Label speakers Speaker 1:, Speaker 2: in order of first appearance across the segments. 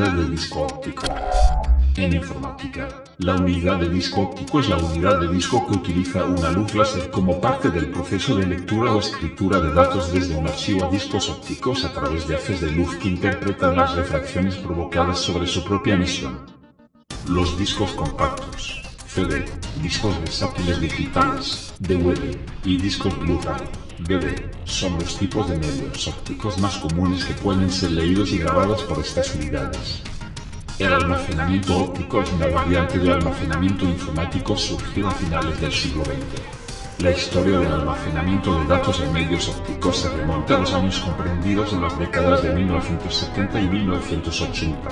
Speaker 1: unidad de disco óptico. En informática, la unidad de disco óptico es la unidad de disco que utiliza una luz láser como parte del proceso de lectura o escritura de datos desde un archivo a discos ópticos a través de haces de luz que interpretan las refracciones provocadas sobre su propia emisión. Los discos compactos, CD, discos versátiles digitales, DVD, y discos Blu-ray, DVD, son los tipos de medios ópticos más comunes que pueden ser leídos y grabados por estas unidades. El almacenamiento óptico es una variante de almacenamiento informático surgido a finales del siglo XX. La historia del almacenamiento de datos en medios ópticos se remonta a los años comprendidos en las décadas de 1970 y 1980.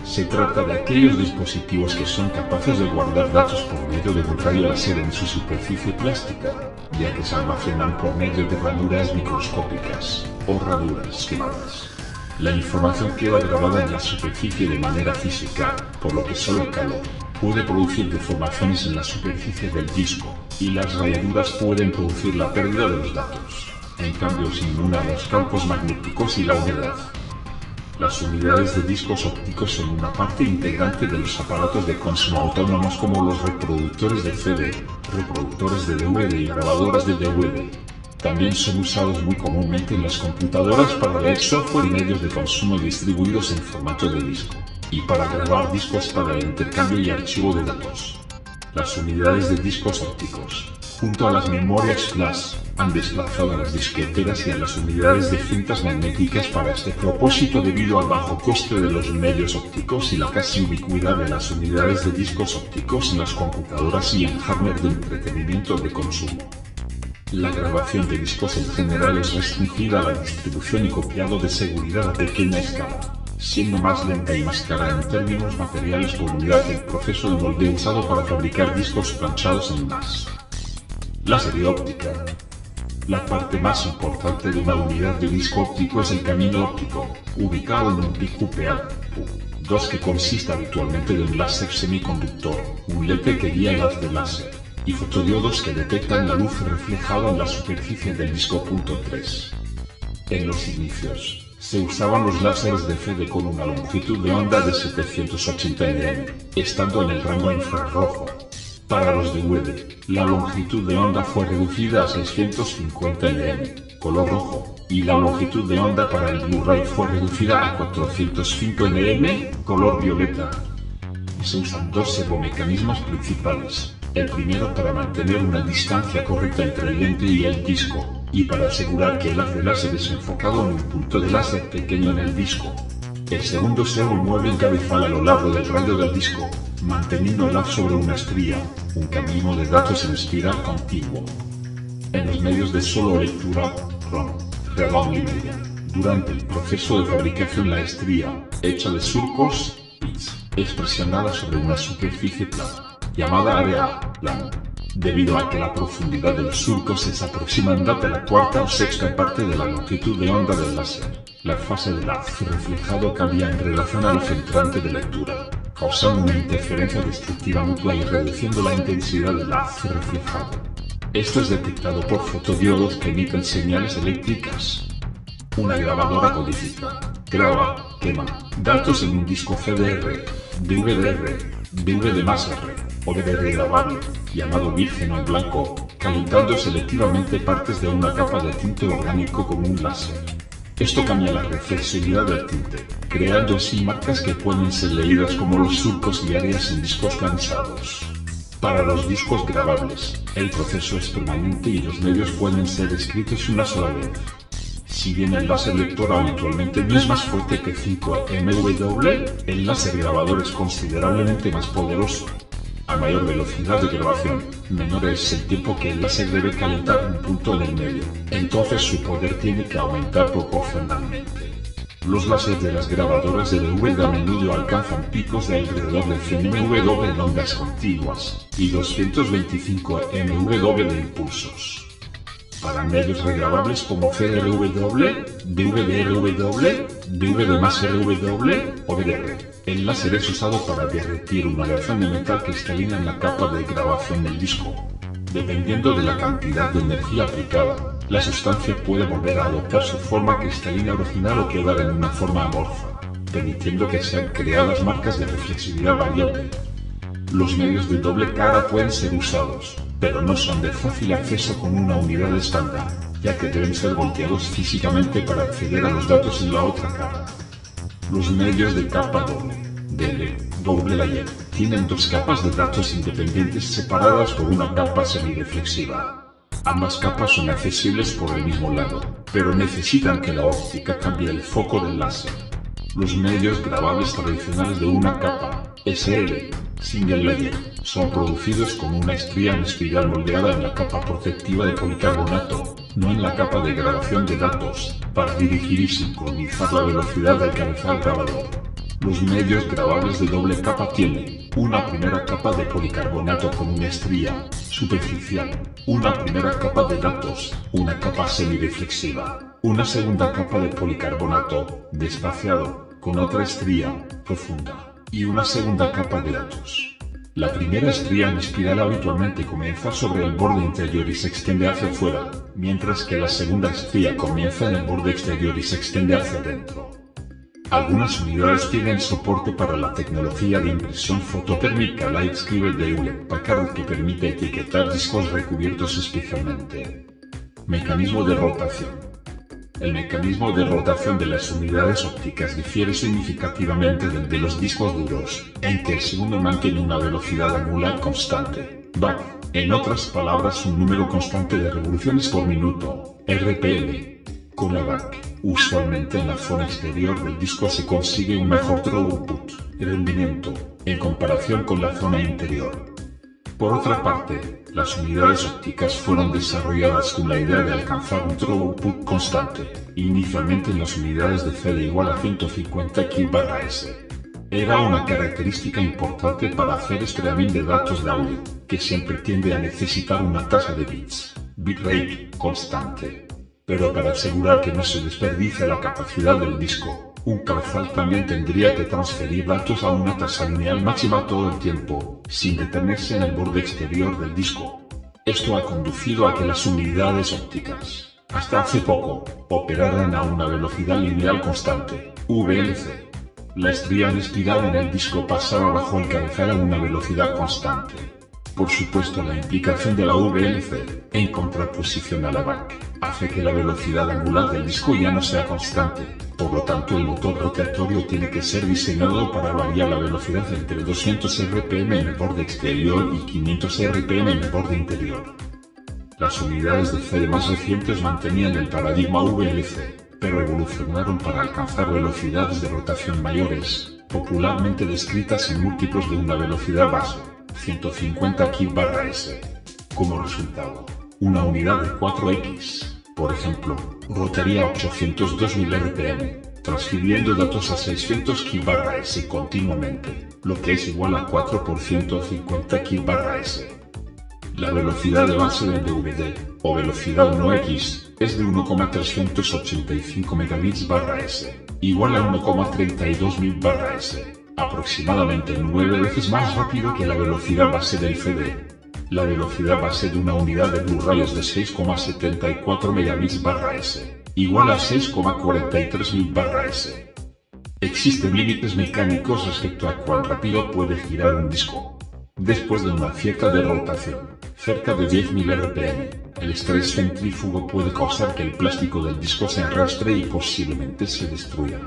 Speaker 1: Se trata de aquellos dispositivos que son capaces de guardar datos por medio de un rayo láser en su superficie plástica, ya que se almacenan por medio de ranuras microscópicas, o ranuras quemadas. La información queda grabada en la superficie de manera física, por lo que solo el calor puede producir deformaciones en la superficie del disco, y las rayaduras pueden producir la pérdida de los datos. En cambio, es inmune a los campos magnéticos y la humedad. Las unidades de discos ópticos son una parte integrante de los aparatos de consumo autónomos como los reproductores de CD, reproductores de DVD y grabadoras de DVD. También son usados muy comúnmente en las computadoras para leer software y medios de consumo distribuidos en formato de disco, y para grabar discos para el intercambio y archivo de datos. Las unidades de discos ópticos, junto a las memorias flash, han desplazado a las disqueteras y a las unidades de cintas magnéticas para este propósito debido al bajo coste de los medios ópticos y la casi ubicuidad de las unidades de discos ópticos en las computadoras y en hardware de entretenimiento de consumo. La grabación de discos en general es restringida a la distribución y copiado de seguridad a pequeña escala, siendo más lenta y más cara en términos materiales por unidad el proceso de molde usado para fabricar discos planchados en masa. La serie óptica. La parte más importante de una unidad de disco óptico es el camino óptico, ubicado en un PQPA-2 que consiste habitualmente de un láser semiconductor, un lente que guía el haz de láser, y fotodiodos que detectan la luz reflejada en la superficie del disco. 3. En los inicios, se usaban los láseres de CD con una longitud de onda de 780 nm, estando en el rango infrarrojo. Para los DVD, la longitud de onda fue reducida a 650 nm, color rojo, y la longitud de onda para el Blu-ray fue reducida a 405 nm, color violeta. Se usan dos servomecanismos principales. El primero para mantener una distancia correcta entre el lente y el disco, y para asegurar que el haz de láser es enfocado en un punto de láser pequeño en el disco. El segundo servo mueve el cabezal a lo largo del radio del disco, manteniendo el haz sobre una estría, un camino de datos en espiral continuo. En los medios de solo lectura, ROM, read-only media, durante el proceso de fabricación la estría, hecha de surcos, bits, es presionada sobre una superficie plana, llamada área plana, debido a que la profundidad de los surcos es aproximadamente la cuarta o sexta parte de la longitud de onda del láser. La fase del haz reflejado cambia en relación al haz entrante de lectura, causando una interferencia destructiva mutua y reduciendo la intensidad del haz reflejado. Esto es detectado por fotodiodos que emiten señales eléctricas. Una grabadora codifica, graba, quema datos en un disco CDR, DVD-R, DVD+R, o DVD grabable, llamado virgen o en blanco, calentando selectivamente partes de una capa de tinte orgánico con un láser. Esto cambia la reflexividad del tinte, creando así marcas que pueden ser leídas como los surcos y áreas en discos planchados. Para los discos grabables, el proceso es permanente y los medios pueden ser escritos una sola vez. Si bien el láser lector habitualmente no es más fuerte que 5 MW, el láser grabador es considerablemente más poderoso. A mayor velocidad de grabación, menor es el tiempo que el láser debe calentar un punto en el medio, entonces su poder tiene que aumentar proporcionalmente. Los láseres de las grabadoras de DVD a menudo alcanzan picos de alrededor de 100 MW en ondas continuas, y 225 MW de impulsos. Para medios regrabables como CDRW, DVD-RW, DVD+RW o DDR, el láser es usado para derretir una aleación de metal cristalina en la capa de grabación del disco. Dependiendo de la cantidad de energía aplicada, la sustancia puede volver a adoptar su forma cristalina original o quedar en una forma amorfa. permitiendo que sean creadas marcas de reflexividad variable. Los medios de doble cara pueden ser usados, pero no son de fácil acceso con una unidad estándar, ya que deben ser volteados físicamente para acceder a los datos en la otra cara. Los medios de capa doble layer, tienen dos capas de datos independientes separadas por una capa semireflexiva. Ambas capas son accesibles por el mismo lado, pero necesitan que la óptica cambie el foco del láser. Los medios grabables tradicionales de una capa, SL, single layer, son producidos con una estría en espiral moldeada en la capa protectiva de policarbonato, no en la capa de grabación de datos, para dirigir y sincronizar la velocidad del cabezal grabador. Los medios grabables de doble capa tienen una primera capa de policarbonato con una estría superficial, una primera capa de datos, una capa semireflexiva, una segunda capa de policarbonato despaciado con otra estría profunda y una segunda capa de datos. La primera estría en espiral habitualmente comienza sobre el borde interior y se extiende hacia afuera, mientras que la segunda estría comienza en el borde exterior y se extiende hacia adentro. Algunas unidades tienen soporte para la tecnología de impresión fototérmica Lightscribe de Hewlett-Packard que permite etiquetar discos recubiertos especialmente. Mecanismo de rotación. El mecanismo de rotación de las unidades ópticas difiere significativamente del de los discos duros, en que el segundo mantiene una velocidad angular constante, BAC, en otras palabras un número constante de revoluciones por minuto, RPM. Con la BAC, usualmente en la zona exterior del disco se consigue un mejor throughput, rendimiento, en comparación con la zona interior. Por otra parte, las unidades ópticas fueron desarrolladas con la idea de alcanzar un throughput constante, inicialmente en las unidades de CD igual a 150 kb/s. Era una característica importante para hacer streaming de datos de audio, que siempre tiende a necesitar una tasa de bits, bitrate, constante. Pero para asegurar que no se desperdicie la capacidad del disco, un cabezal también tendría que transferir datos a una tasa lineal máxima todo el tiempo, sin detenerse en el borde exterior del disco. Esto ha conducido a que las unidades ópticas, hasta hace poco, operaran a una velocidad lineal constante, VLC. La estría en espiral en el disco pasaba bajo el cabezal a una velocidad constante. Por supuesto, la implicación de la VLC, en contraposición a la BAC, hace que la velocidad angular del disco ya no sea constante, por lo tanto el motor rotatorio tiene que ser diseñado para variar la velocidad entre 200 RPM en el borde exterior y 500 RPM en el borde interior. Las unidades de CD más recientes mantenían el paradigma VLC, pero evolucionaron para alcanzar velocidades de rotación mayores, popularmente descritas en múltiplos de una velocidad base, 150 kb/s. Como resultado, una unidad de 4X, por ejemplo, rotaría a 802.000 RPM, transfiriendo datos a 600 kb/s continuamente, lo que es igual a 4 por 150 kb/s. La velocidad de base del DVD, o velocidad no X, es de 1,385 Mbps, igual a 1,32 /s, aproximadamente 9 veces más rápido que la velocidad base del CD. La velocidad base de una unidad de Blu-ray es de 6,74 Mbps, igual a 6,43 /s. Existen límites mecánicos respecto a cuán rápido puede girar un disco. Después de una cierta de rotación, cerca de 10.000 RPM, el estrés centrífugo puede causar que el plástico del disco se enrastre y posiblemente se destruya.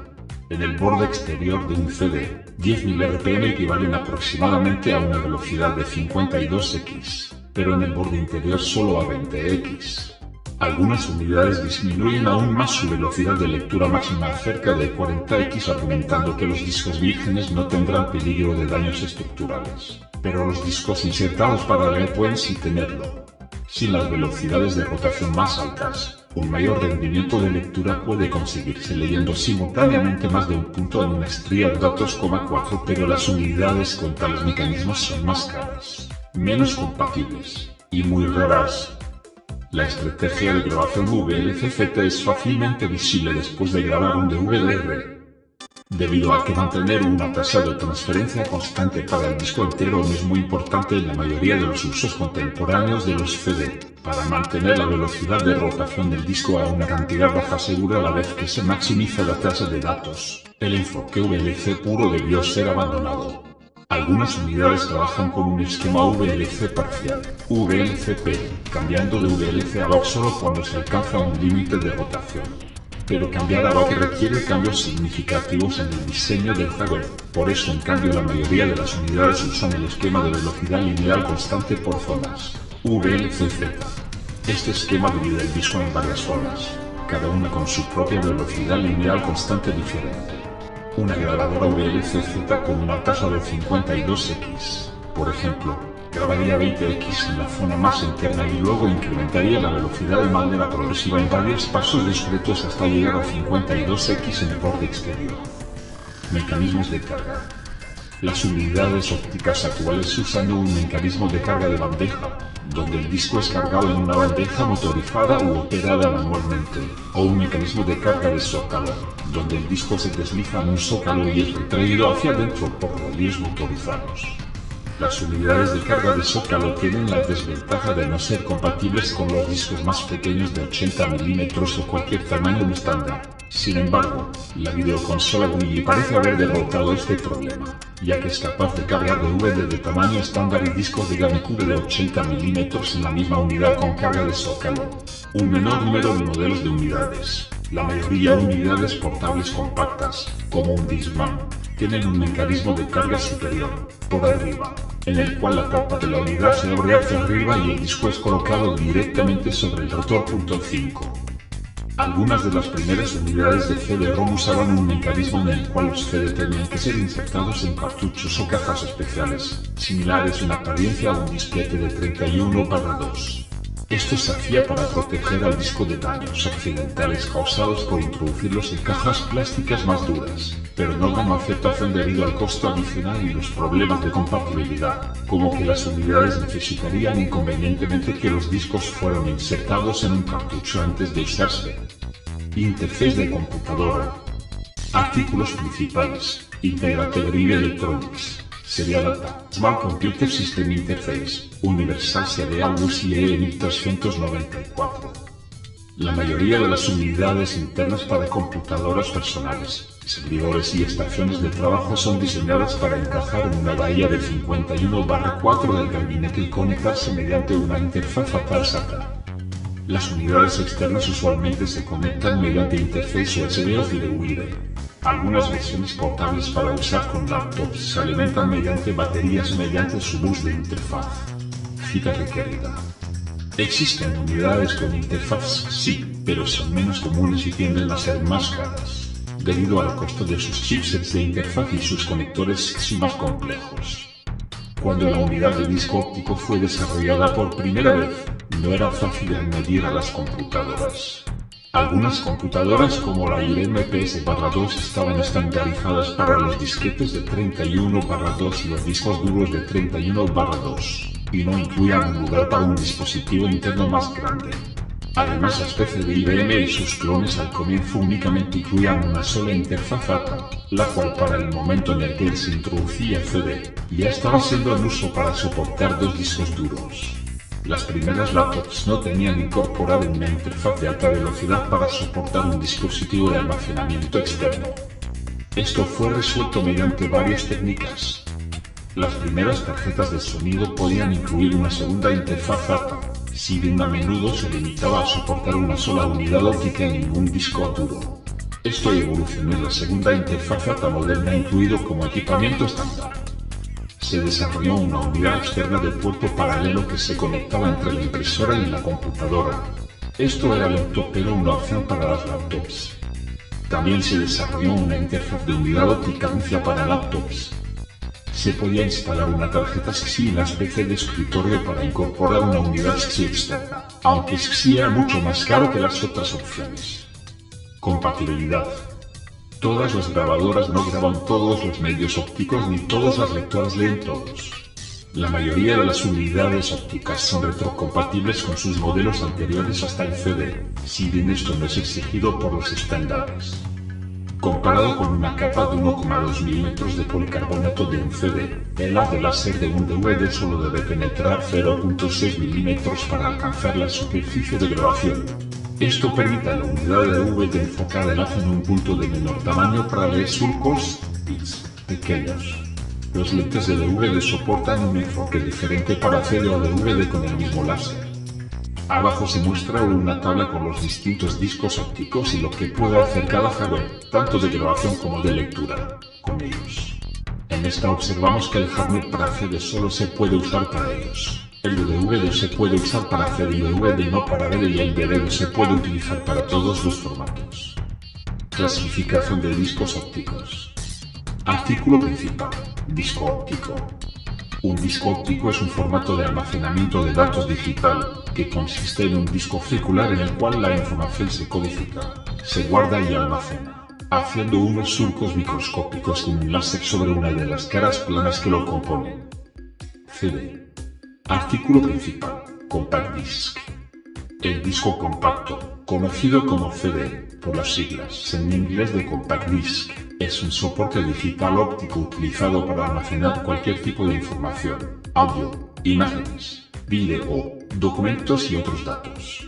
Speaker 1: En el borde exterior de un CD, 10.000 RPM equivalen aproximadamente a una velocidad de 52X, pero en el borde interior solo a 20X. Algunas unidades disminuyen aún más su velocidad de lectura máxima a cerca de 40X, argumentando que los discos vírgenes no tendrán peligro de daños estructurales, pero los discos insertados para leer pueden sí tenerlo. Sin las velocidades de rotación más altas, un mayor rendimiento de lectura puede conseguirse leyendo simultáneamente más de un punto en una estría de datos, 4, pero las unidades con tales mecanismos son más caras, menos compatibles, y muy raras. La estrategia de grabación VLC-ZT es fácilmente visible después de grabar un DVD-R. Debido a que mantener una tasa de transferencia constante para el disco entero no es muy importante en la mayoría de los usos contemporáneos de los CD, para mantener la velocidad de rotación del disco a una cantidad baja segura a la vez que se maximiza la tasa de datos. El enfoque VLC puro debió ser abandonado. Algunas unidades trabajan con un esquema VLC parcial, VLCP, cambiando de VLC a VAC solo cuando se alcanza un límite de rotación. Pero cambiar a VAC requiere cambios significativos en el diseño del hardware, por eso en cambio la mayoría de las unidades usan el esquema de velocidad lineal constante por zonas, VLCZ. Este esquema divide el disco en varias zonas, cada una con su propia velocidad lineal constante diferente. Una grabadora VLCZ con una tasa de 52x, por ejemplo, grabaría 20x en la zona más interna y luego incrementaría la velocidad de manera progresiva en varios pasos discretos hasta llegar a 52x en el borde exterior. Mecanismos de carga. Las unidades ópticas actuales usan un mecanismo de carga de bandeja, donde el disco es cargado en una bandeja motorizada u operada manualmente, o un mecanismo de carga de zócalo, donde el disco se desliza en un zócalo y es retraído hacia adentro por rodillos motorizados. Las unidades de carga de zócalo tienen la desventaja de no ser compatibles con los discos más pequeños de 80 mm o cualquier tamaño estándar. Sin embargo, la videoconsola Wii parece haber derrotado este problema, ya que es capaz de cargar DVD de tamaño estándar y discos de GameCube de 80 mm en la misma unidad con carga de zócalo. Un menor número de modelos de unidades, la mayoría unidades portables compactas, como un Discman, tienen un mecanismo de carga superior, por arriba, en el cual la tapa de la unidad se abre hacia arriba y el disco es colocado directamente sobre el rotor. 5. Algunas de las primeras unidades de CD-ROM usaban un mecanismo en el cual los CD tenían que ser insertados en cartuchos o cajas especiales, similares en apariencia a un disquete de 31/2. Esto se hacía para proteger al disco de daños accidentales causados por introducirlos en cajas plásticas más duras, pero no ganó aceptación debido al costo adicional y los problemas de compatibilidad, como que las unidades necesitarían inconvenientemente que los discos fueran insertados en un cartucho antes de usarse. Interfaz de computadora. Artículos principales. Integrated Grid Electronics. Serial Data. Smart Computer System Interface. Universal Serial USIE 1394. La mayoría de las unidades internas para computadoras personales, servidores y estaciones de trabajo son diseñadas para encajar en una bahía de 51/4 del gabinete y conectarse mediante una interfaz ATA-SATA. Las unidades externas usualmente se conectan mediante interfaz USB o FireWire. Algunas versiones portables para usar con laptops se alimentan mediante baterías mediante su bus de interfaz. Cita requerida. Existen unidades con interfaz, sí, pero son menos comunes y tienden a ser más caras, debido al costo de sus chipsets de interfaz y sus conectores XI más complejos. Cuando la unidad de disco óptico fue desarrollada por primera vez, no era fácil añadir a las computadoras. Algunas computadoras como la IBM PS/2 estaban estandarizadas para los disquetes de 31/2 y los discos duros de 31/2, y no incluían un lugar para un dispositivo interno más grande. Además, las PC de IBM y sus clones al comienzo únicamente incluían una sola interfaz ATA, la cual para el momento en el que se introducía CD, ya estaba siendo en uso para soportar dos discos duros. Las primeras laptops no tenían incorporada una interfaz de alta velocidad para soportar un dispositivo de almacenamiento externo. Esto fue resuelto mediante varias técnicas. Las primeras tarjetas de sonido podían incluir una segunda interfaz ATA, si bien a menudo se limitaba a soportar una sola unidad óptica en ningún disco duro. Esto evolucionó en la segunda interfaz ATA moderna incluido como equipamiento estándar. Se desarrolló una unidad externa de puerto paralelo que se conectaba entre la impresora y la computadora. Esto era lento pero una opción para las laptops. También se desarrolló una interfaz de unidad óptica amplia para laptops. Se podía instalar una tarjeta SCSI en las PC de escritorio para incorporar una unidad SCSI externa, aunque SCSI era mucho más caro que las otras opciones. Compatibilidad. Todas las grabadoras no graban todos los medios ópticos ni todas las lectoras leen todos. La mayoría de las unidades ópticas son retrocompatibles con sus modelos anteriores hasta el CD, si bien esto no es exigido por los estándares. Comparado con una capa de 1,2 mm de policarbonato de un CD, el haz de láser de un DVD solo debe penetrar 0,6 mm para alcanzar la superficie de grabación. Esto permite a la unidad de V de enfocar el haz en un punto de menor tamaño para leer surcos, bits, pequeños. Los lentes de DVD soportan un enfoque diferente para CD o DVD con el mismo láser. Abajo se muestra una tabla con los distintos discos ópticos y lo que puede hacer cada hardware, tanto de grabación como de lectura, con ellos. En esta observamos que el hardware para CD solo se puede usar para ellos. El de DVD se puede usar para CD y DVD no para DVD y el DVD se puede utilizar para todos los formatos. Clasificación de discos ópticos. Artículo principal. Disco óptico. Un disco óptico es un formato de almacenamiento de datos digital, que consiste en un disco circular en el cual la información se codifica, se guarda y almacena, haciendo unos surcos microscópicos con un láser sobre una de las caras planas que lo componen. CD. Artículo principal. Compact Disc. El disco compacto, conocido como CD, por las siglas en inglés de Compact Disc, es un soporte digital óptico utilizado para almacenar cualquier tipo de información, audio, imágenes, vídeo, documentos y otros datos.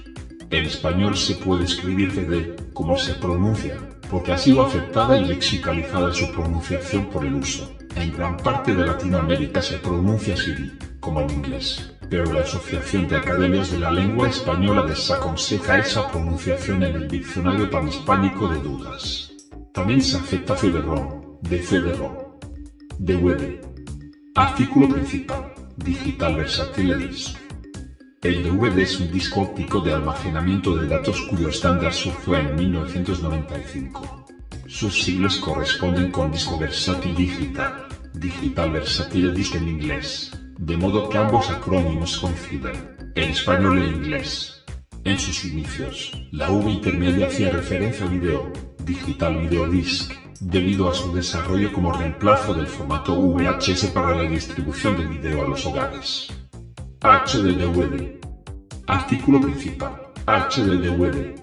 Speaker 1: En español se puede escribir CD, como se pronuncia, porque ha sido aceptada y lexicalizada su pronunciación por el uso. En gran parte de Latinoamérica se pronuncia CD, como en inglés, pero la Asociación de Academias de la Lengua Española desaconseja esa pronunciación en el Diccionario Panhispánico de Dudas. También se acepta CD-ROM, de CD-ROM. DVD. Artículo principal. Digital Versatile Disc. El DVD es un disco óptico de almacenamiento de datos cuyo estándar surgió en 1995. Sus siglas corresponden con Disco Versátil Digital, Digital Versatile Disc en inglés, de modo que ambos acrónimos coinciden, en español e inglés. En sus inicios, la V intermedia hacía referencia al video, Digital Video Disc, debido a su desarrollo como reemplazo del formato VHS para la distribución de video a los hogares. HDDVD. Artículo principal. HDDVD.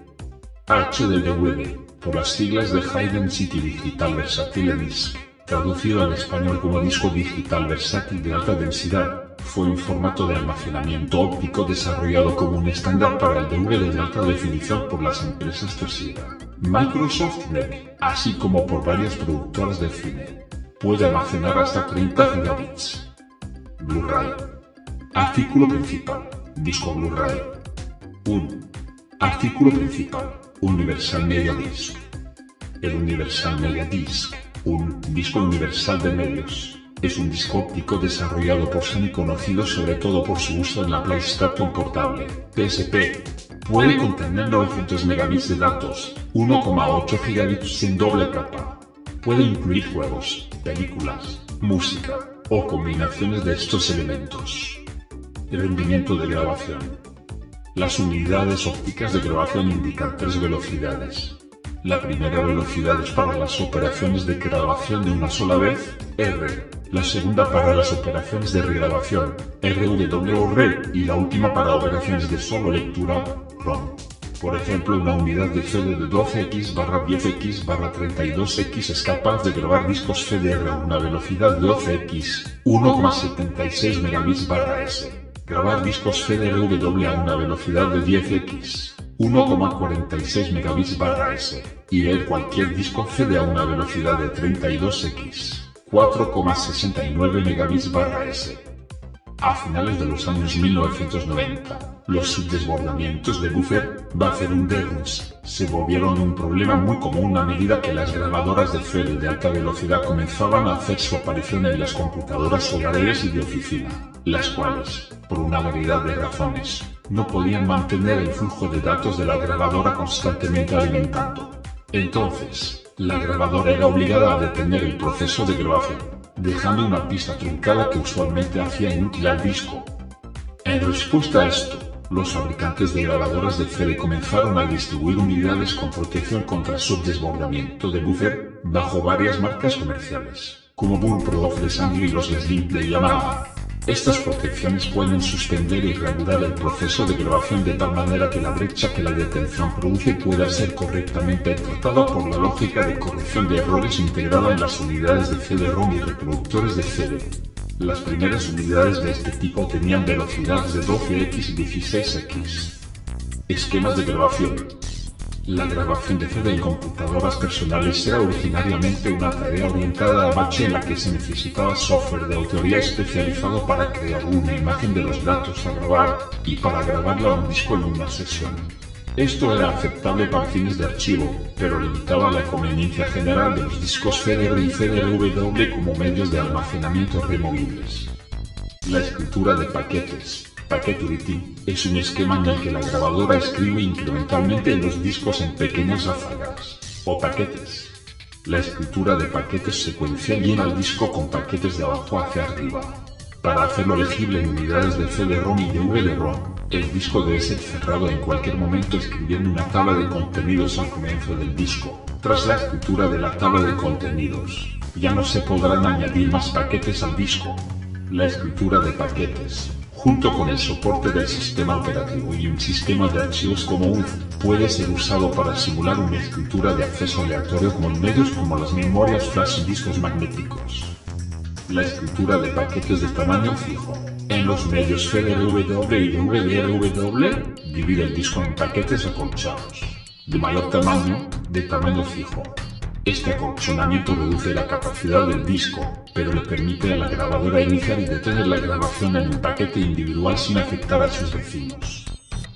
Speaker 1: HDDVD, por las siglas de High Density Digital Versatile Disc, traducido al español como disco digital versátil de alta densidad, fue un formato de almacenamiento óptico desarrollado como un estándar para el DVD de alta definición por las empresas Toshiba, Microsoft y NEC, así como por varias productoras de cine. Puede almacenar hasta 30 gigabits. Blu-ray. Artículo principal. Disco Blu-ray. Artículo principal. Universal Media Disc. El Universal Media Disc, un disco universal de medios, es un disco óptico desarrollado por Sony conocido sobre todo por su uso en la PlayStation Portable, PSP. Puede contener 900 megabits de datos, 1,8 gigabits en doble capa. Puede incluir juegos, películas, música, o combinaciones de estos elementos. El rendimiento de grabación. Las unidades ópticas de grabación indican 3 velocidades. La primera velocidad es para las operaciones de grabación de una sola vez, R. La segunda para las operaciones de regrabación, RW y la última para operaciones de solo lectura, ROM. Por ejemplo, una unidad de CD de 12x/10x/32x es capaz de grabar discos CDR a una velocidad de 12x, 1,76 megabits/s. Grabar discos CDRW a una velocidad de 10x, 1,46 megabits/s, y leer cualquier disco CD a una velocidad de 32x, 4,69 megabits/s. A finales de los años 1990, los subdesbordamientos de buffer, buffer underruns, se volvieron un problema muy común a medida que las grabadoras de CD de alta velocidad comenzaban a hacer su aparición en las computadoras hogareras y de oficina, las cuales, por una variedad de razones, no podían mantener el flujo de datos de la grabadora constantemente alimentando. Entonces, la grabadora era obligada a detener el proceso de grabación, dejando una pista truncada que usualmente hacía inútil al disco. En respuesta a esto, los fabricantes de grabadoras de CD comenzaron a distribuir unidades con protección contra subdesbordamiento de buffer, bajo varias marcas comerciales, como Bullproof de Sanyo y los Slim de Yamaha. Estas protecciones pueden suspender y reanudar el proceso de grabación de tal manera que la brecha que la detención produce pueda ser correctamente tratada por la lógica de corrección de errores integrada en las unidades de CD-ROM y reproductores de CD. Las primeras unidades de este tipo tenían velocidades de 12x y 16x. Esquemas de grabación. La grabación de CD en computadoras personales era originariamente una tarea orientada a batch en la que se necesitaba software de autoría especializado para crear una imagen de los datos a grabar, y para grabarla a un disco en una sesión. Esto era aceptable para fines de archivo, pero limitaba la conveniencia general de los discos FDR y FDRW como medios de almacenamiento removibles. La escritura de paquetes, packetwriting, es un esquema en el que la grabadora escribe incrementalmente los discos en pequeñas ráfagas, o paquetes. La escritura de paquetes secuencial llena el disco con paquetes de abajo hacia arriba. Para hacerlo legible en unidades de CD-ROM y DVD-ROM, el disco debe ser cerrado en cualquier momento escribiendo una tabla de contenidos al comienzo del disco. Tras la escritura de la tabla de contenidos, ya no se podrán añadir más paquetes al disco. La escritura de paquetes, junto con el soporte del sistema operativo y un sistema de archivos como UF, puede ser usado para simular una escritura de acceso aleatorio como en medios como las memorias flash y discos magnéticos. La escritura de paquetes de tamaño fijo. En los medios FDRW y DVD-RW, divide el disco en paquetes acolchados, de mayor tamaño, de tamaño fijo. Este acolchonamiento reduce la capacidad del disco, pero le permite a la grabadora iniciar y detener la grabación en un paquete individual sin afectar a sus vecinos.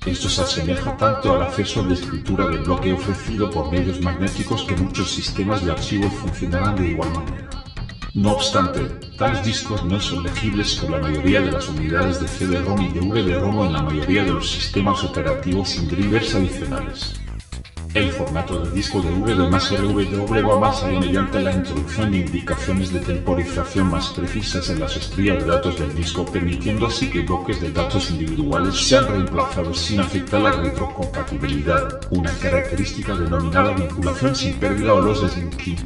Speaker 1: Esto se asemeja tanto al acceso de escritura de bloque ofrecido por medios magnéticos que muchos sistemas de archivos funcionarán de igual manera. No obstante, tales discos no son legibles por la mayoría de las unidades de CD-ROM y DVD-ROM en la mayoría de los sistemas operativos sin drivers adicionales. El formato del disco DVD más RW va más allá mediante la introducción de indicaciones de temporización más precisas en las estrías de datos del disco, permitiendo así que bloques de datos individuales sean reemplazados sin afectar la retrocompatibilidad, una característica denominada vinculación sin pérdida o loss linking.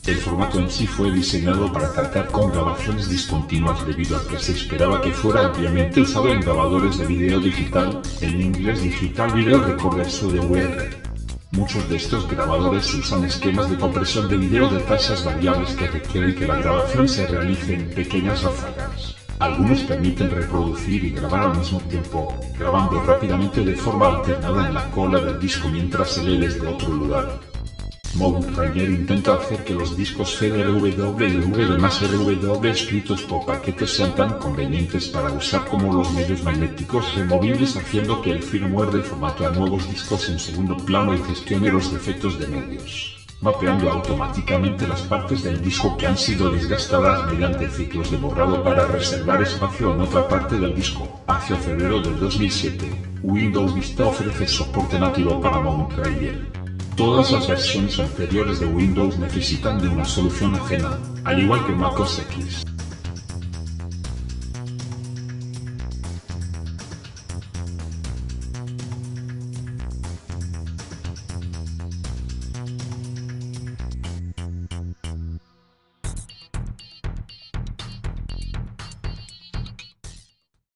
Speaker 1: El formato en sí fue diseñado para tratar con grabaciones discontinuas debido a que se esperaba que fuera ampliamente usado en grabadores de video digital, en inglés Digital Video Recorders o DVR. Muchos de estos grabadores usan esquemas de compresión de video de tasas variables que requieren que la grabación se realice en pequeñas ráfagas. Algunos permiten reproducir y grabar al mismo tiempo, grabando rápidamente de forma alternada en la cola del disco mientras se lee desde otro lugar. Mount Rainier intenta hacer que los discos FDRW y DVD-RW escritos por paquetes sean tan convenientes para usar como los medios magnéticos removibles, haciendo que el firmware dé formato a nuevos discos en segundo plano y gestione los defectos de medios, mapeando automáticamente las partes del disco que han sido desgastadas mediante ciclos de borrado para reservar espacio en otra parte del disco. Hacia febrero del 2007, Windows Vista ofrece soporte nativo para Mount Rainier. Todas las versiones anteriores de Windows necesitan de una solución ajena, al igual que Mac OS X.